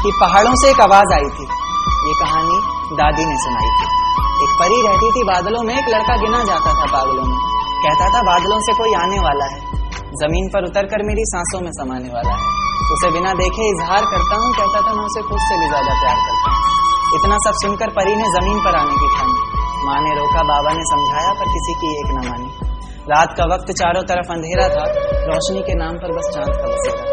कि पहाड़ों से एक आवाज आई थी। ये कहानी दादी ने सुनाई थी। एक परी रहती थी बादलों में, एक लड़का गिना जाता था पागलों में। कहता था बादलों से कोई आने वाला है, जमीन पर उतरकर मेरी सांसों में समाने वाला है। उसे बिना देखे इजहार करता हूँ, कहता था मैं उसे खुद से भी ज्यादा प्यार करता हूँ। इतना सब सुनकर परी ने जमीन पर आने की ठानी। माँ ने रोका, बाबा ने समझाया, पर किसी की एक न मानी। रात का वक्त चारों तरफ अंधेरा था, रोशनी के नाम पर बस चांद का बसेरा।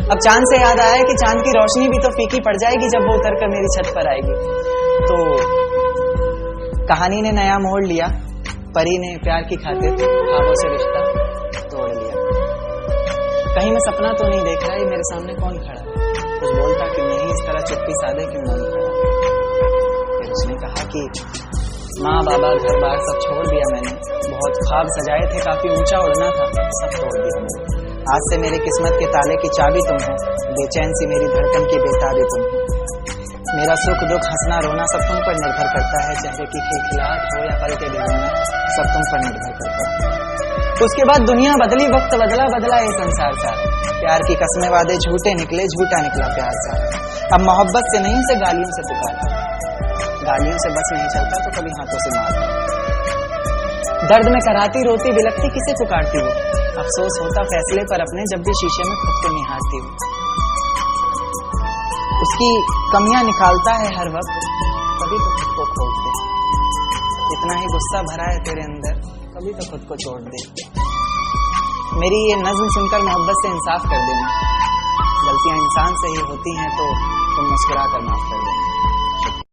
अब चांद से याद आया कि चांद की रोशनी भी तो फीकी पड़ जाएगी जब वो उतरकर मेरी छत पर आएगी। तो कहानी ने नया मोड़ लिया। परी ने प्यार की खातिर ख्वाबों से रिश्ता तोड़ लिया। कहीं मैं सपना तो नहीं देख रहा, ये मेरे सामने कौन खड़ा है, कुछ बोलता क्यों नहीं, इस तरह चुप्पी साधे क्यों नहीं खड़ा। फिर उसने कहा कि माँ बाबा घर बार सब छोड़ दिया मैंने, बहुत ख्वाब सजाए थे, काफी ऊंचा उड़ना था, सब तोड़ दिया मैंने। आज से मेरी किस्मत के ताले की चाबी तुम हो, बेचैन सी मेरी धड़कन की बेताबी तुम हो। मेरा सुख दुख हंसना रोना सब तुम पर निर्भर करता है, चेहरे की खिलखिलाहट हो या पल के भिगोना सब तुम पर निर्भर करता है। उसके बाद दुनिया बदली, वक्त बदला, बदला ये संसार सारा। प्यार की कस्में वादे झूठे निकले, झूठा निकला प्यार सारा। अब मोहब्बत से नहीं, उसे गालियों से पुकारता, गालियों से बस नहीं चलता तो कभी हाथों से मारता। दर्द में कराती रोती बिलखती किसे पुकारती हो, अफसोस होता फैसले पर अपने जब भी शीशे में खुद को निहारती हो। उसकी कमियां निकालता है हर वक्त, कभी तो खुद को खोलते। इतना ही गुस्सा भरा है तेरे अंदर, कभी तो खुद को छोड़ दे। मेरी ये नज्म सुनकर मोहब्बत से इंसाफ कर देना, गलतियां इंसान से ही होती हैं तो तुम मुस्कुरा कर माफ कर देना।